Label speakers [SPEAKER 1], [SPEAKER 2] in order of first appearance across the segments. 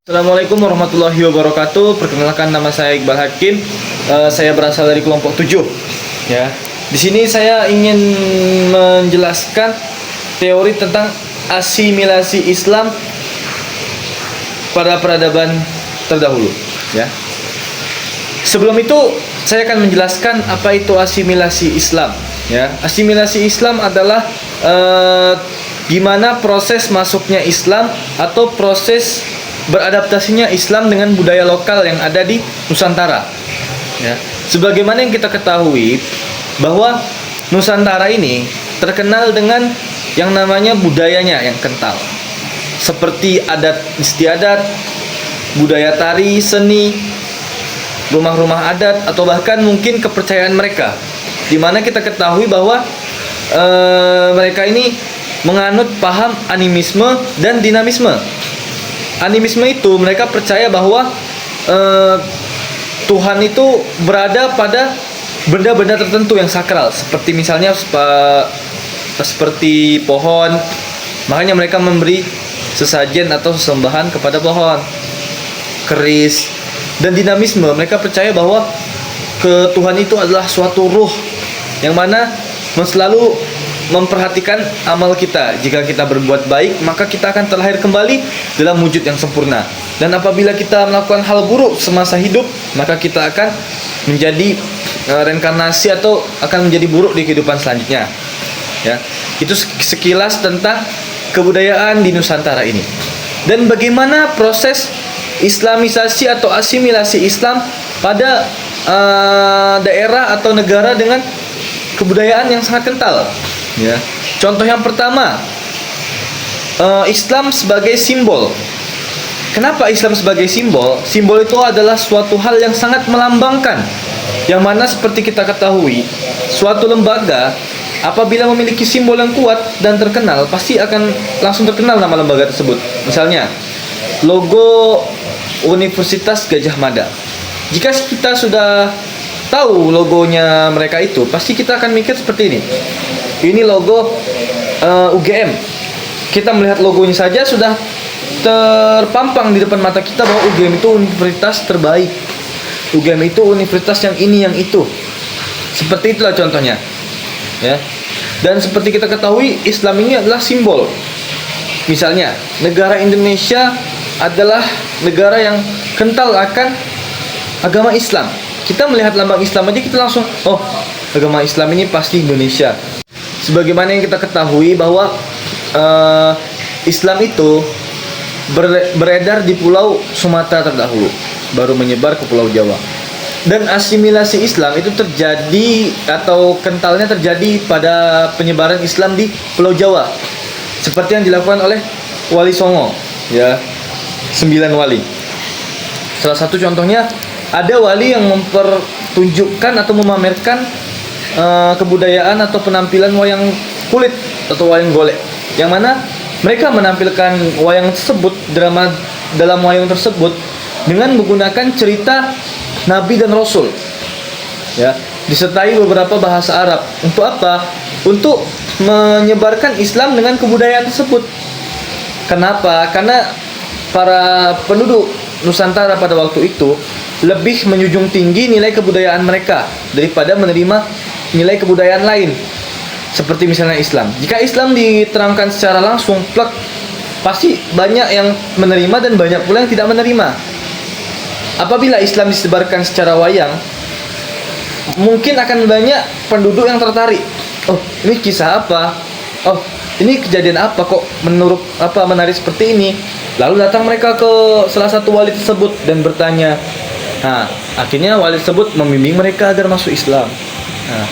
[SPEAKER 1] Assalamualaikum warahmatullahi wabarakatuh. Perkenalkan, nama saya Iqbal Hakim. Saya berasal dari kelompok 7. Ya. Di sini saya ingin menjelaskan teori tentang asimilasi Islam pada peradaban terdahulu. Ya. Sebelum itu, saya akan menjelaskan apa itu asimilasi Islam. Ya. Asimilasi Islam adalah gimana proses masuknya Islam atau proses beradaptasinya Islam dengan budaya lokal yang ada di Nusantara. Ya. Sebagaimana yang kita ketahui bahwa Nusantara ini terkenal dengan yang namanya budayanya yang kental, seperti adat istiadat, budaya tari, seni, rumah-rumah adat, atau bahkan mungkin kepercayaan mereka, di mana kita ketahui bahwa mereka ini menganut paham animisme dan dinamisme. Animisme itu mereka percaya bahwa Tuhan itu berada pada benda-benda tertentu yang sakral, seperti misalnya seperti pohon. Makanya mereka memberi sesajen atau sesembahan kepada pohon, keris. Dan dinamisme, mereka percaya bahwa Tuhan itu adalah suatu ruh yang mana selalu memperhatikan amal kita. Jika kita berbuat baik, maka kita akan terlahir kembali dalam wujud yang sempurna. Dan apabila kita melakukan hal buruk semasa hidup, maka kita akan menjadi reinkarnasi atau akan menjadi buruk di kehidupan selanjutnya. Ya, itu sekilas tentang kebudayaan di Nusantara ini. Dan bagaimana proses islamisasi atau asimilasi Islam pada daerah atau negara dengan kebudayaan yang sangat kental. Ya. Contoh yang pertama, Islam sebagai simbol. Kenapa Islam sebagai simbol? Simbol itu adalah suatu hal yang sangat melambangkan, yang mana seperti kita ketahui, suatu lembaga apabila memiliki simbol yang kuat dan terkenal, pasti akan langsung terkenal nama lembaga tersebut. Misalnya, logo Universitas Gadjah Mada. Jika kita sudah tahu logonya mereka itu, pasti kita akan mikir seperti ini. Ini logo UGM. Kita melihat logonya saja sudah terpampang di depan mata kita bahwa UGM itu universitas terbaik. UGM itu universitas yang ini yang itu. Seperti itulah contohnya. Ya. Dan seperti kita ketahui, Islam ini adalah simbol. Misalnya, negara Indonesia adalah negara yang kental akan agama Islam. Kita melihat lambang Islam aja kita langsung, oh, agama Islam ini pasti Indonesia. Sebagaimana yang kita ketahui bahwa Islam itu beredar di Pulau Sumatera terdahulu, baru menyebar ke Pulau Jawa. Dan asimilasi Islam itu terjadi atau kentalnya terjadi pada penyebaran Islam di Pulau Jawa, seperti yang dilakukan oleh Wali Songo, ya, 9 wali. Salah satu contohnya, ada wali yang mempertunjukkan atau memamerkan kebudayaan atau penampilan wayang kulit atau wayang golek, yang mana mereka menampilkan wayang tersebut, drama dalam wayang tersebut dengan menggunakan cerita Nabi dan Rasul, ya, disertai beberapa bahasa Arab. Untuk apa? Untuk menyebarkan Islam dengan kebudayaan tersebut. Kenapa? Karena para penduduk Nusantara pada waktu itu lebih menjunjung tinggi nilai kebudayaan mereka daripada menerima nilai kebudayaan lain, seperti misalnya Islam. Jika Islam diterangkan secara langsung, plek, pasti banyak yang menerima dan banyak pula yang tidak menerima. Apabila Islam disebarkan secara wayang, mungkin akan banyak penduduk yang tertarik. Oh, ini kisah apa? Oh, ini kejadian apa kok menurut apa menarik seperti ini? Lalu datang mereka ke salah satu wali tersebut dan bertanya. Nah, akhirnya wali tersebut membimbing mereka agar masuk Islam. Nah,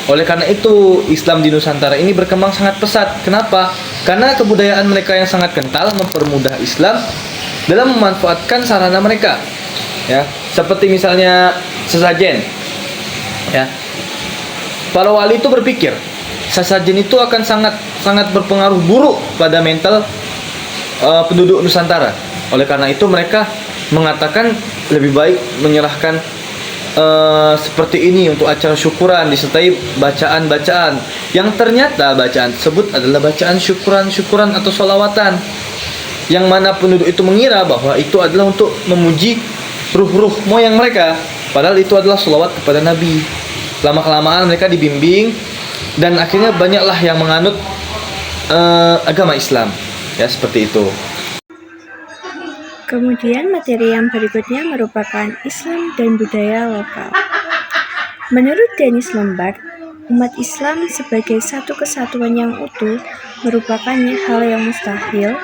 [SPEAKER 1] oleh karena itu Islam di Nusantara ini berkembang sangat pesat. Kenapa? Karena kebudayaan mereka yang sangat kental mempermudah Islam dalam memanfaatkan sarana mereka. Ya, seperti misalnya sesajen. Ya. Para wali itu berpikir sesajen itu akan sangat berpengaruh buruk pada mental penduduk Nusantara. Oleh karena itu mereka mengatakan lebih baik menyerahkan seperti ini untuk acara syukuran disertai bacaan-bacaan yang ternyata bacaan tersebut adalah bacaan syukuran atau sholawatan. yang mana penduduk itu mengira bahwa itu adalah untuk memuji ruh-ruh moyang mereka, padahal itu adalah sholawat kepada Nabi. Lama-kelamaan mereka dibimbing dan akhirnya banyaklah yang menganut agama Islam, ya seperti itu.
[SPEAKER 2] Kemudian materi yang berikutnya merupakan Islam dan budaya lokal. Menurut Dennis Lombard, umat Islam sebagai satu kesatuan yang utuh merupakan hal yang mustahil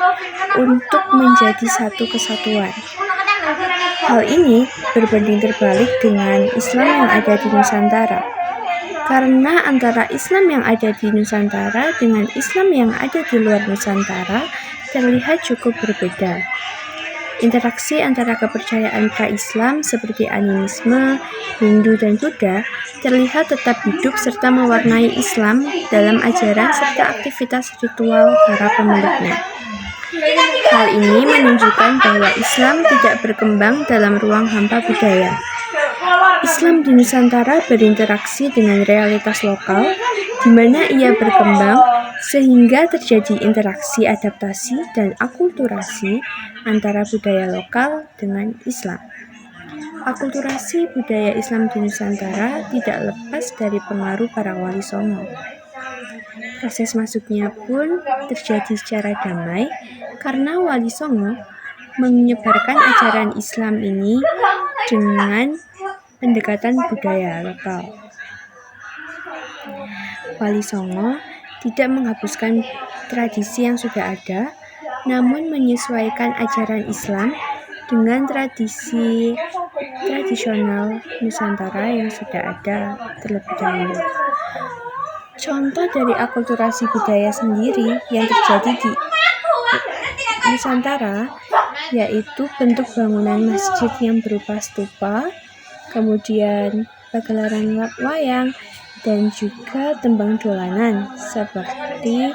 [SPEAKER 2] untuk menjadi satu kesatuan. Hal ini berbanding terbalik dengan Islam yang ada di Nusantara. Karena antara Islam yang ada di Nusantara dengan Islam yang ada di luar Nusantara terlihat cukup berbeda. Interaksi antara kepercayaan pra-Islam seperti animisme, Hindu, dan Buddha terlihat tetap hidup serta mewarnai Islam dalam ajaran serta aktivitas ritual para pemeluknya. Hal ini menunjukkan bahwa Islam tidak berkembang dalam ruang hampa budaya. Islam di Nusantara berinteraksi dengan realitas lokal, di mana ia berkembang sehingga terjadi interaksi adaptasi dan akulturasi antara budaya lokal dengan Islam. Akulturasi budaya Islam di Nusantara tidak lepas dari pengaruh para wali songo. Proses masuknya pun terjadi secara damai karena wali songo menyebarkan ajaran Islam ini dengan pendekatan budaya lokal. Wali songo tidak menghapuskan tradisi yang sudah ada, namun menyesuaikan ajaran Islam dengan tradisi tradisional Nusantara yang sudah ada terlebih dahulu. Contoh dari akulturasi budaya sendiri yang terjadi di Nusantara yaitu bentuk bangunan masjid yang berupa stupa, kemudian pagelaran wayang, dan juga tembang dolanan seperti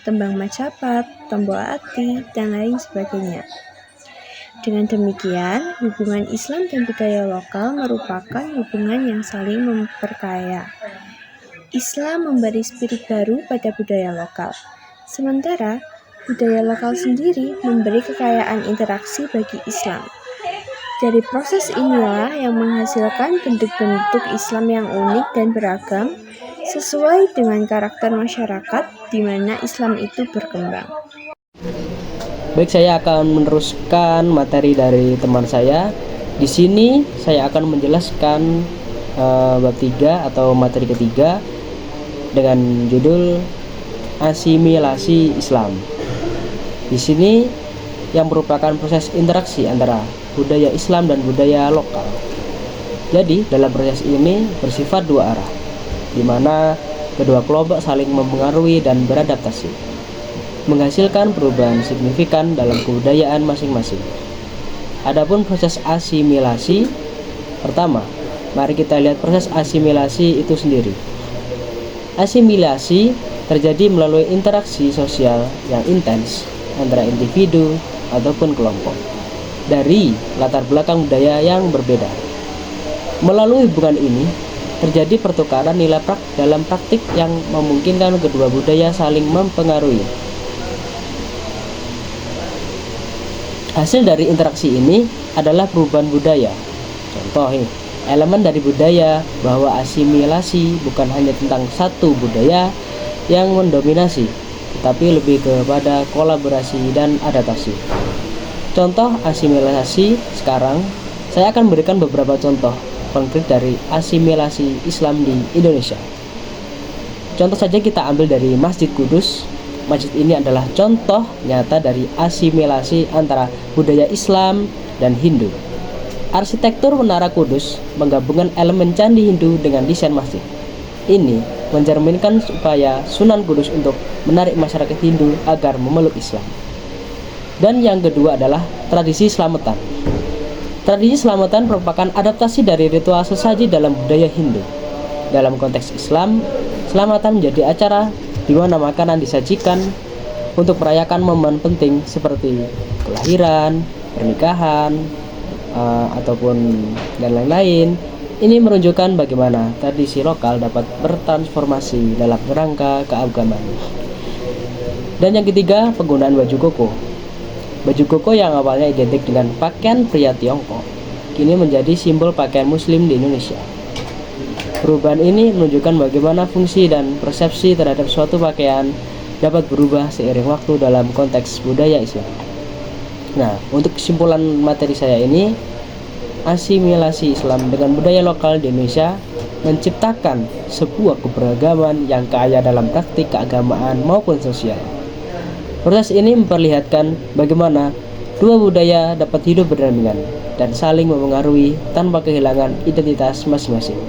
[SPEAKER 2] tembang Majapahit, tombol ati, dan lain sebagainya. Dengan demikian, hubungan Islam dan budaya lokal merupakan hubungan yang saling memperkaya. Islam memberi spirit baru pada budaya lokal, sementara budaya lokal sendiri memberi kekayaan interaksi bagi Islam. Dari proses inilah yang menghasilkan bentuk-bentuk Islam yang unik dan beragam sesuai dengan karakter masyarakat di mana Islam itu berkembang.
[SPEAKER 3] Baik, saya akan meneruskan materi dari teman saya. Di sini saya akan menjelaskan bab 3 atau materi ketiga dengan judul asimilasi Islam. Di sini yang merupakan proses interaksi antara budaya Islam dan budaya lokal. Jadi, dalam proses ini bersifat dua arah, di mana kedua kelompok saling mempengaruhi dan beradaptasi, menghasilkan perubahan signifikan dalam kebudayaan masing-masing. Adapun proses asimilasi, pertama, mari kita lihat proses asimilasi itu sendiri. Asimilasi terjadi melalui interaksi sosial yang intens antara individu ataupun kelompok dari latar belakang budaya yang berbeda. Melalui hubungan ini terjadi pertukaran nilai dalam praktik yang memungkinkan kedua budaya saling mempengaruhi. Hasil dari interaksi ini adalah perubahan budaya. Contoh, elemen dari budaya bahwa asimilasi bukan hanya tentang satu budaya yang mendominasi, tetapi lebih kepada kolaborasi dan adaptasi. Contoh asimilasi sekarang, saya akan memberikan beberapa contoh konkret dari asimilasi Islam di Indonesia. Contoh saja kita ambil dari Masjid Kudus. Masjid ini adalah contoh nyata dari asimilasi antara budaya Islam dan Hindu. Arsitektur Menara Kudus menggabungkan elemen candi Hindu dengan desain masjid. Ini mencerminkan upaya Sunan Kudus untuk menarik masyarakat Hindu agar memeluk Islam. Dan yang kedua adalah tradisi selamatan. Tradisi selamatan merupakan adaptasi dari ritual sesaji dalam budaya Hindu. Dalam konteks Islam, selamatan menjadi acara di mana makanan disajikan untuk merayakan momen penting seperti kelahiran, pernikahan, ataupun dan lain-lain. Ini menunjukkan bagaimana tradisi lokal dapat bertransformasi dalam kerangka keagamaan. Dan yang ketiga, penggunaan baju koko. Baju koko yang awalnya identik dengan pakaian pria Tiongkok, kini menjadi simbol pakaian muslim di Indonesia. Perubahan ini menunjukkan bagaimana fungsi dan persepsi terhadap suatu pakaian dapat berubah seiring waktu dalam konteks budaya Islam. Nah, untuk kesimpulan materi saya ini, asimilasi Islam dengan budaya lokal di Indonesia menciptakan sebuah keberagaman yang kaya dalam praktik keagamaan maupun sosial. Proses ini memperlihatkan bagaimana dua budaya dapat hidup berdampingan dan saling mempengaruhi tanpa kehilangan identitas masing-masing.